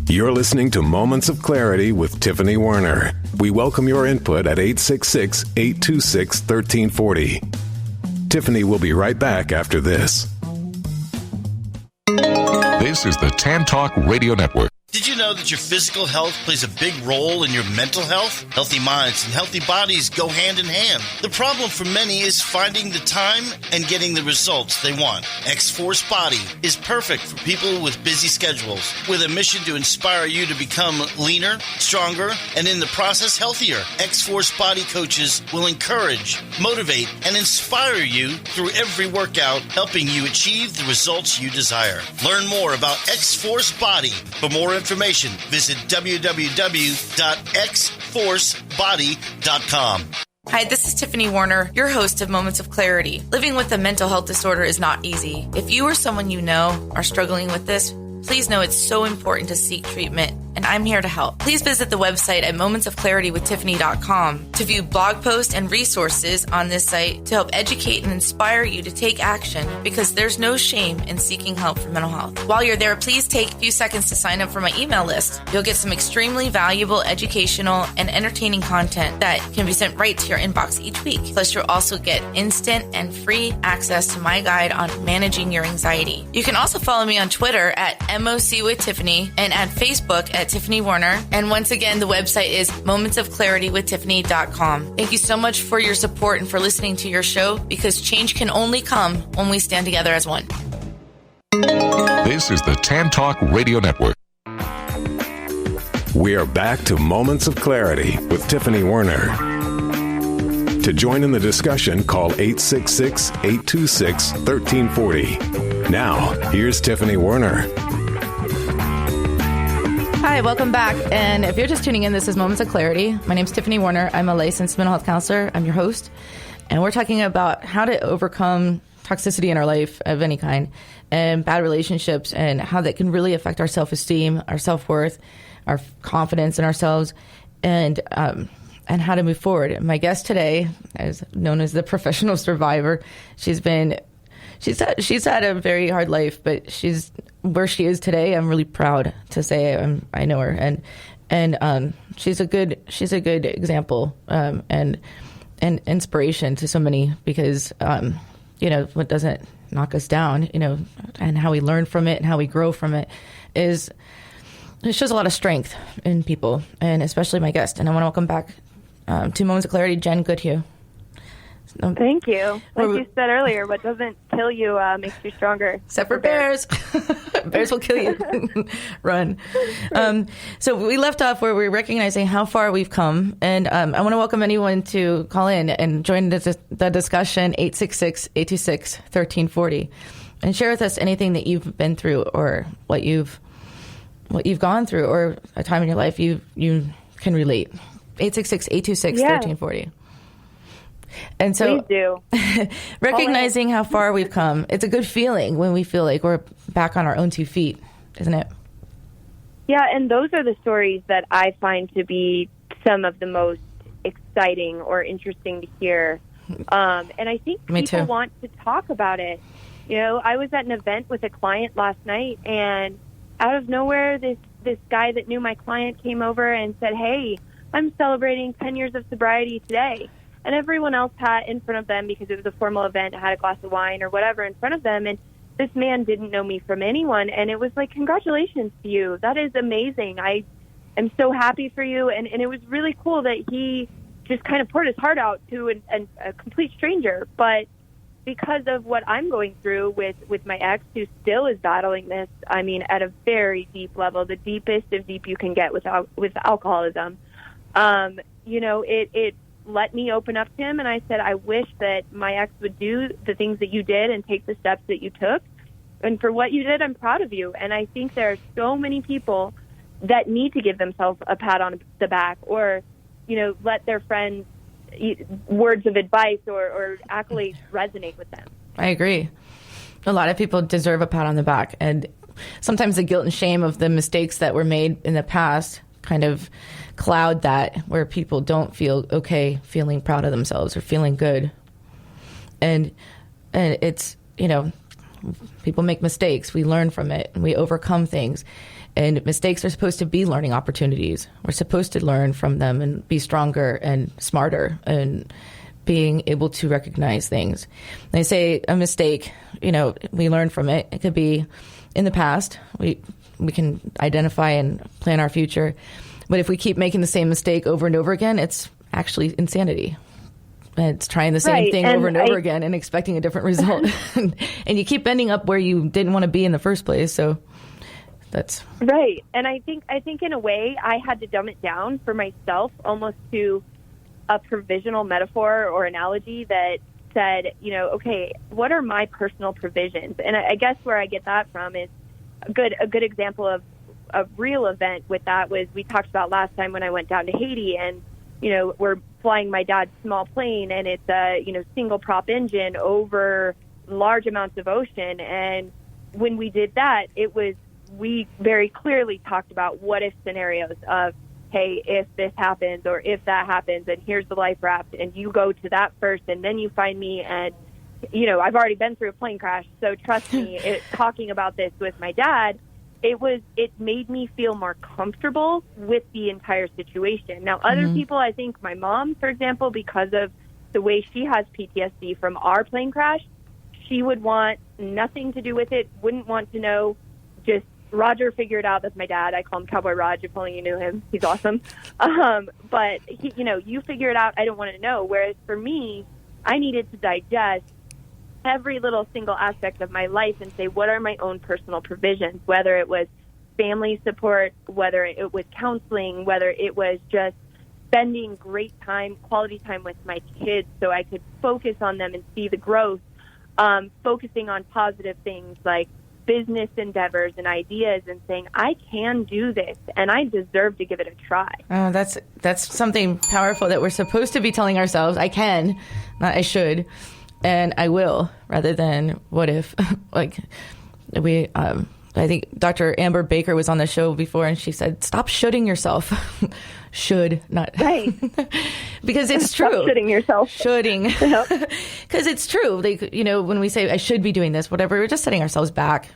You're listening to Moments of Clarity with Tiffany Werner. We welcome your input at 866-826-1340. Tiffany will be right back after this. This is the Tan Talk Radio Network. Did you know that your physical health plays a big role in your mental health? Healthy minds and healthy bodies go hand in hand. The problem for many is finding the time and getting the results they want. X-Force Body is perfect for people with busy schedules, with a mission to inspire you to become leaner, stronger, and in the process healthier. X-Force Body coaches will encourage, motivate, and inspire you through every workout, helping you achieve the results you desire. Learn more about X-Force Body. For more information, visit www.xforcebody.com. Hi, this is Tiffany Werner, your host of Moments of Clarity. Living with a mental health disorder is not easy. If you or someone you know are struggling with this, please know it's so important to seek treatment, and I'm here to help. Please visit the website at momentsofclaritywithtiffany.com to view blog posts and resources on this site to help educate and inspire you to take action, because there's no shame in seeking help for mental health. While you're there, please take a few seconds to sign up for my email list. You'll get some extremely valuable educational and entertaining content that can be sent right to your inbox each week. Plus, you'll also get instant and free access to my guide on managing your anxiety. You can also follow me on Twitter at MOC with Tiffany and at Facebook at Tiffany Werner. And once again, the website is momentsofclaritywithtiffany.com. Thank you so much for your support and for listening to your show, because change can only come when we stand together as one. This is the Tan Talk Radio Network. We are back to Moments of Clarity with Tiffany Werner. To join in the discussion, call 866-826-1340. Now, here's Tiffany Werner. Hi, welcome back. And if you're just tuning in, this is Moments of Clarity. My name's Tiffany Werner. I'm a licensed mental health counselor. I'm your host. And we're talking about how to overcome toxicity in our life of any kind and bad relationships, and how that can really affect our self-esteem, our self-worth, our confidence in ourselves, and how to move forward. My guest today is known as the professional survivor. She's had a very hard life, but she's where she is today. I'm really proud to say I know her, and she's a good example and inspiration to so many, because what doesn't knock us down, and how we learn from it and how we grow from it it shows a lot of strength in people, and especially my guest. And I want to welcome back to Moments of Clarity, Jen Goodhue. Thank you. Like you said earlier, what doesn't kill you makes you stronger. Except for bears. Bears will kill you. Run. So we left off where we're recognizing how far we've come. And I want to welcome anyone to call in and join the discussion, 866-826-1340. And share with us anything that you've been through, or what you've gone through, or a time in your life you can relate. 866-826-1340. And so, please do. Recognizing how far we've come, it's a good feeling when we feel like we're back on our own 2 feet, isn't it? Yeah, and those are the stories that I find to be some of the most exciting or interesting to hear. And I think people want to talk about it. I was at an event with a client last night, and out of nowhere, this guy that knew my client came over and said, "Hey, I'm celebrating 10 years of sobriety today." And everyone else had in front of them, because it was a formal event, had a glass of wine or whatever in front of them. And this man didn't know me from anyone. And it was like, congratulations to you. That is amazing. I am so happy for you. And it was really cool that he just kind of poured his heart out to a complete stranger. But because of what I'm going through with my ex, who still is battling this, I mean, at a very deep level, the deepest of deep you can get with alcoholism, it let me open up to him. And I said, I wish that my ex would do the things that you did and take the steps that you took. And for what you did, I'm proud of you. And I think there are so many people that need to give themselves a pat on the back, or, let their friends' words of advice or accolades resonate with them. I agree. A lot of people deserve a pat on the back. And sometimes the guilt and shame of the mistakes that were made in the past kind of cloud that, where people don't feel okay feeling proud of themselves or feeling good. And it's, People make mistakes. We learn from it and we overcome things. And mistakes are supposed to be learning opportunities. We're supposed to learn from them and be stronger and smarter and being able to recognize things. They say a mistake, we learn from it. It could be in the past. We can identify and plan our future. But if we keep making the same mistake over and over again, it's actually insanity. It's trying the same thing over and over again and expecting a different result. And you keep ending up where you didn't want to be in the first place. So that's right. And I think in a way I had to dumb it down for myself almost to a provisional metaphor or analogy that said, okay, what are my personal provisions? And I guess where I get that from is a good example of a real event with that was we talked about last time when I went down to Haiti, and we're flying my dad's small plane, and it's a single prop engine over large amounts of ocean. And when we did that, we very clearly talked about what if scenarios of, hey, if this happens or if that happens, and here's the life raft, and you go to that first, and then you find me, and I've already been through a plane crash, so trust me, talking about this with my dad, it made me feel more comfortable with the entire situation. Now, other people, I think my mom, for example, because of the way she has PTSD from our plane crash, she would want nothing to do with it, wouldn't want to know, just Roger figured out. That's my dad. I call him Cowboy Rog, if only you knew him. He's awesome. But, you figure it out. I don't want to know. Whereas for me, I needed to digest every little single aspect of my life and say, what are my own personal provisions, whether it was family support, whether it was counseling, whether it was just spending great time, quality time with my kids so I could focus on them and see the growth, focusing on positive things like business endeavors and ideas and saying, I can do this and I deserve to give it a try. Oh, that's something powerful that we're supposed to be telling ourselves. I can, not I should. And I will, rather than what if. I think Dr. Amber Baker was on the show before, and she said, "Stop shoulding yourself." Should, not right, because it's true. Stop shoulding yourself. Shoulding, because it's true. When we say I should be doing this, whatever, we're just setting ourselves back.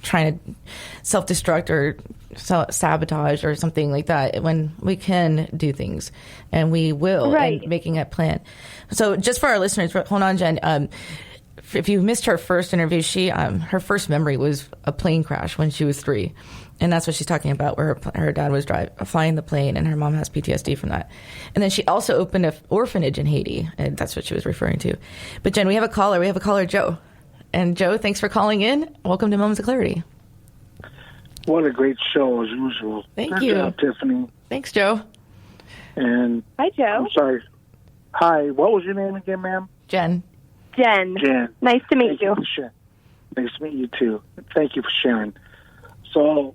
Trying to self-destruct or sabotage or something like that. When we can do things, and we will, right. And making a plan. So, just for our listeners, hold on, Jen. If you missed her first interview, her first memory was a plane crash when she was 3. And that's what she's talking about, where her dad was flying the plane, and her mom has PTSD from that. And then she also opened an orphanage in Haiti, and that's what she was referring to. But Jen, we have a caller. We have a caller, Joe. And Joe, thanks for calling in. Welcome to Moments of Clarity. What a great show, as usual. Thank you. Good job, Tiffany. Thanks, Joe. And hi, Joe. I'm sorry. Hi, what was your name again, ma'am? Jen. Jen. Nice to meet you. Nice to meet you, too. Thank you for sharing. So,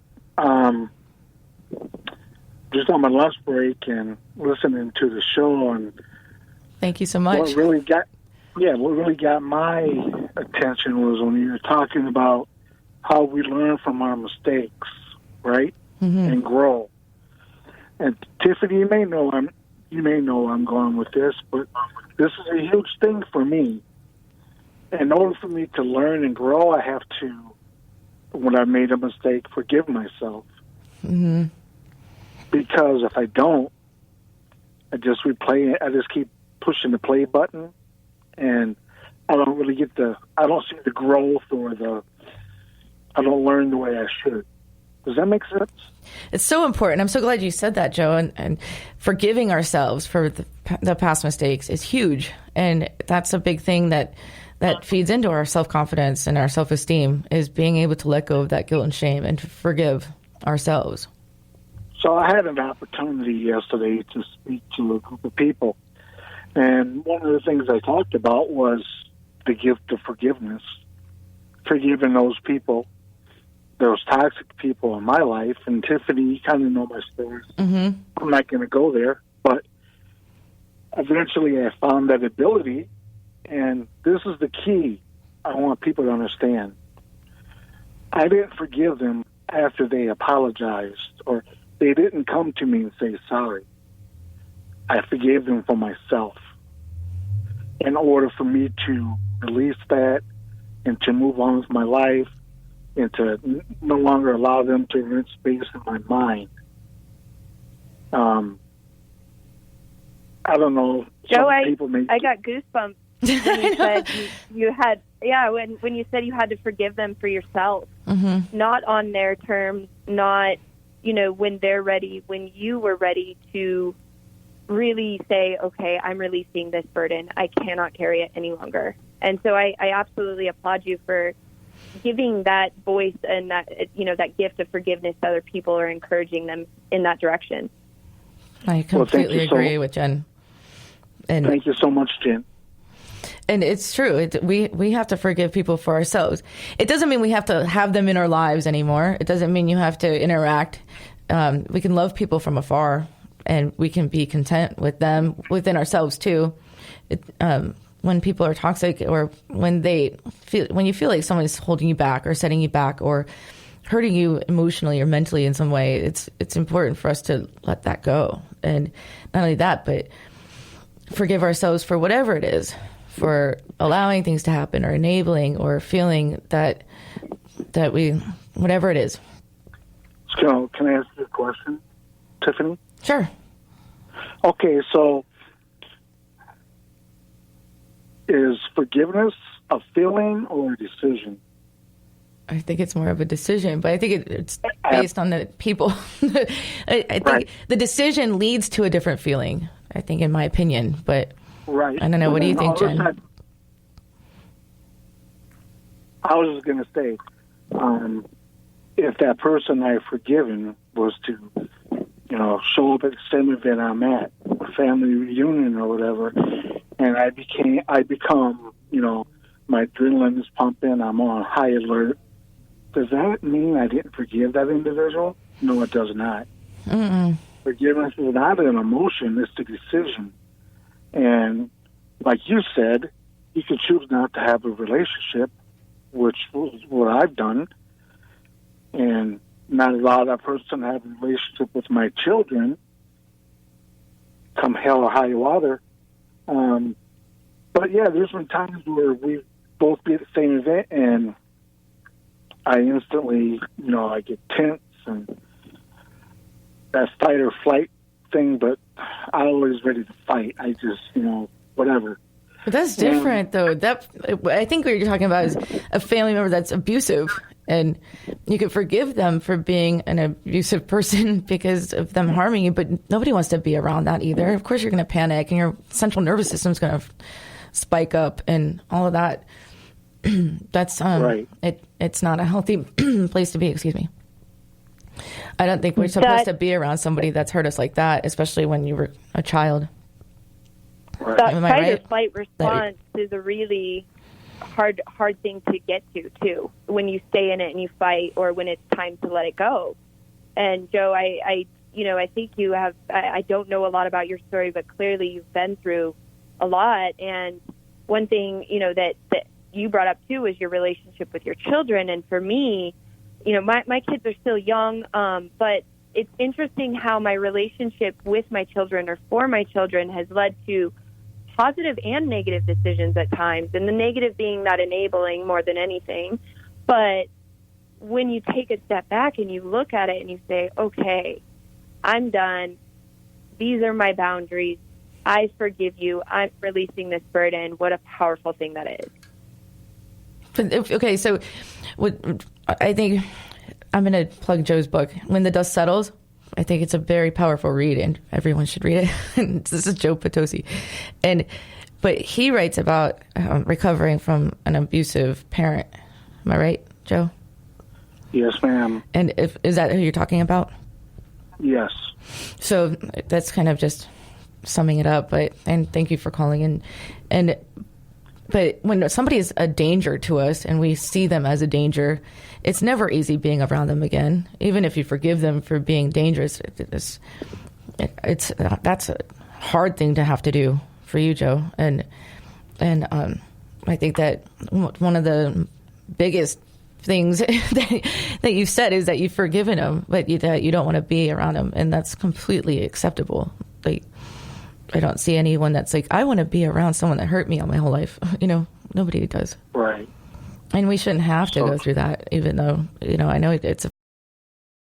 just on my lunch break and listening to the show, and thank you so much. What really got my attention was when you were talking about how we learn from our mistakes, right? Mm-hmm. And grow. And Tiffany, you may know I'm going with this, but this is a huge thing for me. In order for me to learn and grow, I have to, when I made a mistake, forgive myself. Mm-hmm. Because if I don't, I just keep pushing the play button, and I don't really I don't see the growth I don't learn the way I should. Does that make sense? It's so important. I'm so glad you said that, Joe. And forgiving ourselves for the past mistakes is huge. And that's a big thing that feeds into our self-confidence and our self-esteem, is being able to let go of that guilt and shame and to forgive ourselves. So I had an opportunity yesterday to speak to a group of people. And one of the things I talked about was the gift of forgiveness. Forgiving those people, those toxic people in my life. And Tiffany, you kind of know my story. Mm-hmm. I'm not going to go there. But eventually I found that ability. And this is the key I want people to understand. I didn't forgive them after they apologized, or they didn't come to me and say sorry. I forgave them for myself. In order for me to release that and to move on with my life and to no longer allow them to rent space in my mind. I don't know. Joe, I got goosebumps when you said you had, when you said you had to forgive them for yourself, not on their terms, not, when they're ready, when you were ready to really say, okay, I'm releasing this burden. I cannot carry it any longer. And so I absolutely applaud you for giving that voice and that, that gift of forgiveness to other people, or encouraging them in that direction. I completely agree with Jen. And thank you so much, Jen. And it's true. We have to forgive people for ourselves. It doesn't mean we have to have them in our lives anymore. It doesn't mean you have to interact. We can love people from afar, and we can be content with them within ourselves too. When people are toxic, or when you feel like someone's holding you back or setting you back or hurting you emotionally or mentally in some way, it's important for us to let that go. And not only that, but forgive ourselves for whatever it is, for allowing things to happen or enabling or feeling that we, whatever it is. So can I ask you a question, Tiffany? Sure. Okay, so is forgiveness a feeling or a decision? I think it's more of a decision, but I think it's based on the people. I think the decision leads to a different feeling, I think, in my opinion. But I don't know. What do you think, Jen? I was just going to say, if that person I've forgiven was to, show up at the same event I'm at, a family reunion or whatever, and I become, my adrenaline is pumping, I'm on high alert, does that mean I didn't forgive that individual? No, it does not. Mm-mm. Forgiveness is not an emotion, it's a decision. And like you said, you can choose not to have a relationship, which was what I've done, and not allow that person to have a relationship with my children, come hell or high water. But yeah, there's been times where we both be at the same event, and I instantly, I get tense and that fight or flight thing, but I'm always ready to fight. I just, whatever. But that's different, though. I think what you're talking about is a family member that's abusive, and you could forgive them for being an abusive person because of them harming you, but nobody wants to be around that either. Of course, you're going to panic, and your central nervous system's going to spike up, and all of that. That's right. It's not a healthy place to be. Excuse me. I don't think we're supposed to be around somebody that's hurt us like that, especially when you were a child. Right. That fight or flight response is a really hard thing to get to too. When you stay in it and you fight, or when it's time to let it go. And Joe, I think you have. I don't know a lot about your story, but clearly you've been through a lot. And one thing that you brought up too was your relationship with your children. And for me, my kids are still young, but it's interesting how my relationship with my children or for my children has led to positive and negative decisions at times, and the negative being that enabling more than anything. But when you take a step back and you look at it and you say, okay, I'm done. These are my boundaries. I forgive you. I'm releasing this burden. What a powerful thing that is. Okay, so I think I'm going to plug Joe's book, When the Dust Settles. I think it's a very powerful read, and everyone should read it. This is Joe Potosi. But he writes about recovering from an abusive parent. Am I right, Joe? Yes, ma'am. And is that who you're talking about? Yes. So that's kind of just summing it up. And thank you for calling in. But when somebody is a danger to us and we see them as a danger, it's never easy being around them again. Even if you forgive them for being dangerous, that's a hard thing to have to do for you, Joe. And I think that one of the biggest things that you've said is that you've forgiven them, but that you don't want to be around them, and that's completely acceptable. I don't see anyone that's like, I want to be around someone that hurt me all my whole life. Nobody does. Right. And we shouldn't have to go through that, even though, I know it's